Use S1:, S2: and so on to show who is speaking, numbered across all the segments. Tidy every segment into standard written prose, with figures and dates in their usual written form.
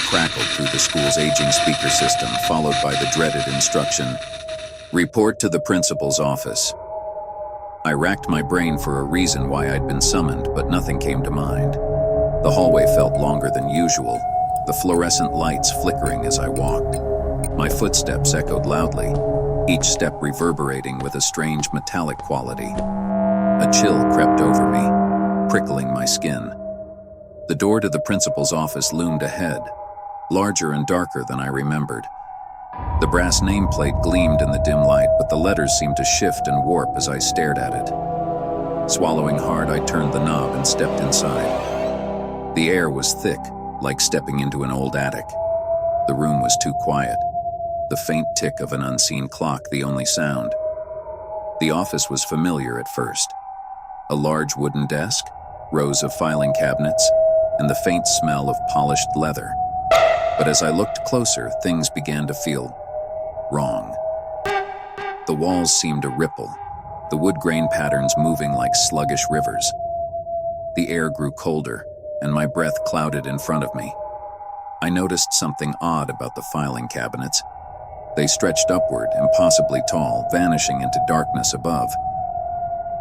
S1: crackled through the school's aging speaker system, followed by the dreaded instruction, "Report to the principal's office." I racked my brain for a reason why I'd been summoned, but nothing came to mind. The hallway felt longer than usual, the fluorescent lights flickering as I walked. My footsteps echoed loudly, each step reverberating with a strange metallic quality. A chill crept over me, prickling my skin. The door to the principal's office loomed ahead, larger and darker than I remembered. The brass nameplate gleamed in the dim light, but the letters seemed to shift and warp as I stared at it. Swallowing hard, I turned the knob and stepped inside. The air was thick, like stepping into an old attic. The room was too quiet, the faint tick of an unseen clock the only sound. The office was familiar at first. A large wooden desk, rows of filing cabinets, and the faint smell of polished leather. But as I looked closer, things began to feel wrong. The walls seemed to ripple, the wood grain patterns moving like sluggish rivers. The air grew colder, and my breath clouded in front of me. I noticed something odd about the filing cabinets. They stretched upward, impossibly tall, vanishing into darkness above.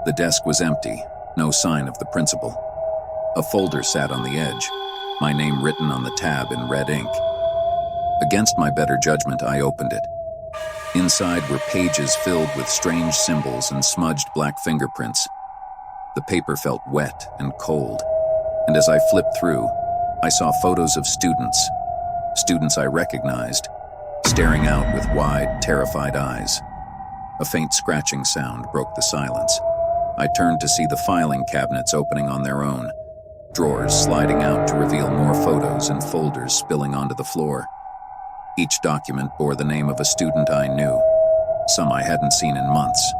S1: The desk was empty, no sign of the principal. A folder sat on the edge, my name written on the tab in red ink. Against my better judgment, I opened it. Inside were pages filled with strange symbols and smudged black fingerprints. The paper felt wet and cold, and as I flipped through, I saw photos of students I recognized, staring out with wide, terrified eyes. A faint scratching sound broke the silence. I turned to see the filing cabinets opening on their own, drawers sliding out to reveal more photos and folders spilling onto the floor. Each document bore the name of a student I knew, some I hadn't seen in months.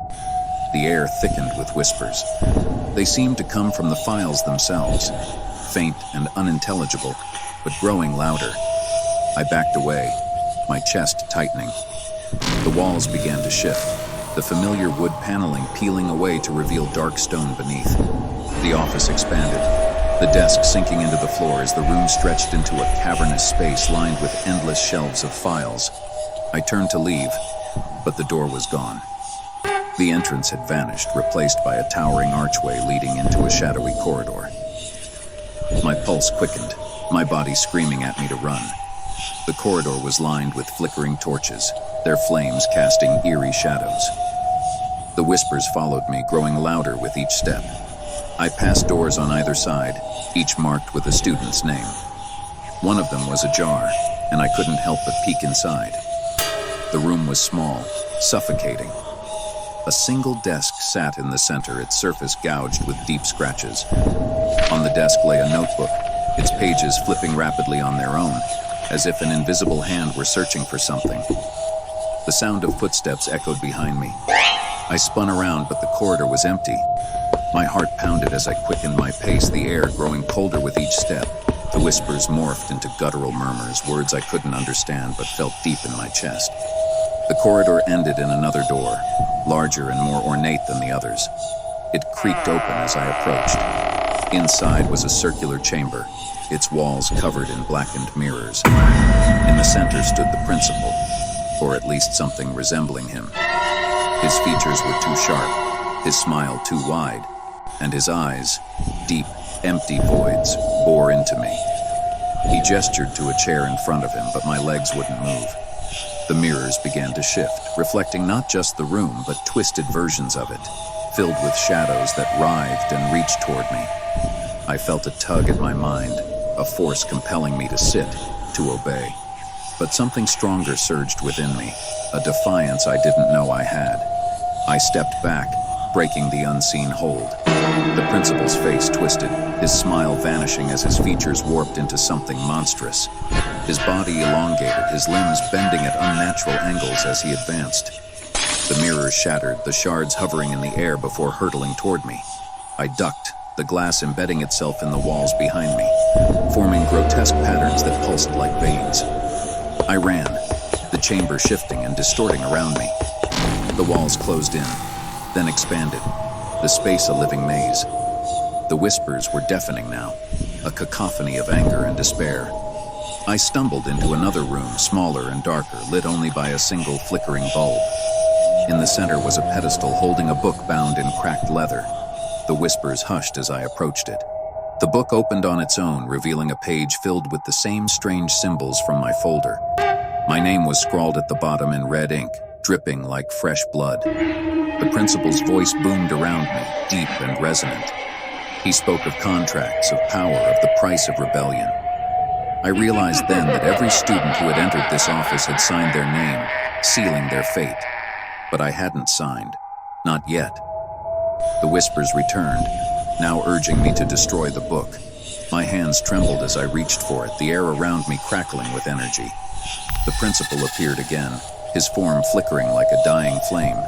S1: The air thickened with whispers. They seemed to come from the files themselves, faint and unintelligible, but growing louder. I backed away, my chest tightening. The walls began to shift, the familiar wood paneling peeling away to reveal dark stone beneath. The office expanded, the desk sinking into the floor as the room stretched into a cavernous space lined with endless shelves of files. I turned to leave, but the door was gone. The entrance had vanished, replaced by a towering archway leading into a shadowy corridor. My pulse quickened, my body screaming at me to run. The corridor was lined with flickering torches, their flames casting eerie shadows. The whispers followed me, growing louder with each step. I passed doors on either side, each marked with a student's name. One of them was ajar, and I couldn't help but peek inside. The room was small, suffocating. A single desk sat in the center, its surface gouged with deep scratches. On the desk lay a notebook, its pages flipping rapidly on their own, as if an invisible hand were searching for something. The sound of footsteps echoed behind me. I spun around, but the corridor was empty. My heart pounded as I quickened my pace, the air growing colder with each step. The whispers morphed into guttural murmurs, words I couldn't understand but felt deep in my chest. The corridor ended in another door, larger and more ornate than the others. It creaked open as I approached. Inside was a circular chamber, its walls covered in blackened mirrors. In the center stood the principal, or at least something resembling him. His features were too sharp, his smile too wide, and his eyes, deep, empty voids, bore into me. He gestured to a chair in front of him, but my legs wouldn't move. The mirrors began to shift, reflecting not just the room, but twisted versions of it, filled with shadows that writhed and reached toward me. I felt a tug at my mind, a force compelling me to sit, to obey. But something stronger surged within me, a defiance I didn't know I had. I stepped back, breaking the unseen hold. The principal's face twisted, his smile vanishing as his features warped into something monstrous. His body elongated, his limbs bending at unnatural angles as he advanced. The mirrors shattered, the shards hovering in the air before hurtling toward me. I ducked, the glass embedding itself in the walls behind me, forming grotesque patterns that pulsed like veins. I ran, the chamber shifting and distorting around me. The walls closed in, then expanded, the space a living maze. The whispers were deafening now, a cacophony of anger and despair. I stumbled into another room, smaller and darker, lit only by a single flickering bulb. In the center was a pedestal holding a book bound in cracked leather. The whispers hushed as I approached it. The book opened on its own, revealing a page filled with the same strange symbols from my folder. My name was scrawled at the bottom in red ink, dripping like fresh blood. The principal's voice boomed around me, deep and resonant. He spoke of contracts, of power, of the price of rebellion. I realized then that every student who had entered this office had signed their name, sealing their fate. But I hadn't signed. Not yet. The whispers returned, now urging me to destroy the book. My hands trembled as I reached for it, the air around me crackling with energy. The principal appeared again, his form flickering like a dying flame.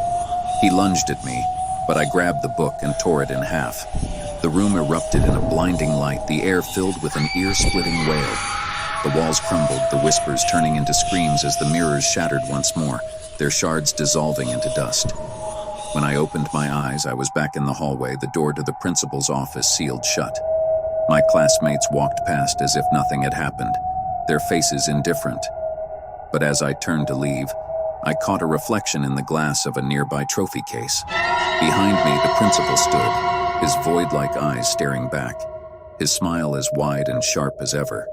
S1: He lunged at me, but I grabbed the book and tore it in half. The room erupted in a blinding light, the air filled with an ear-splitting wail. The walls crumbled, the whispers turning into screams as the mirrors shattered once more, their shards dissolving into dust. When I opened my eyes, I was back in the hallway, the door to the principal's office sealed shut. My classmates walked past as if nothing had happened, their faces indifferent. But as I turned to leave, I caught a reflection in the glass of a nearby trophy case. Behind me, the principal stood, his void-like eyes staring back, his smile as wide and sharp as ever.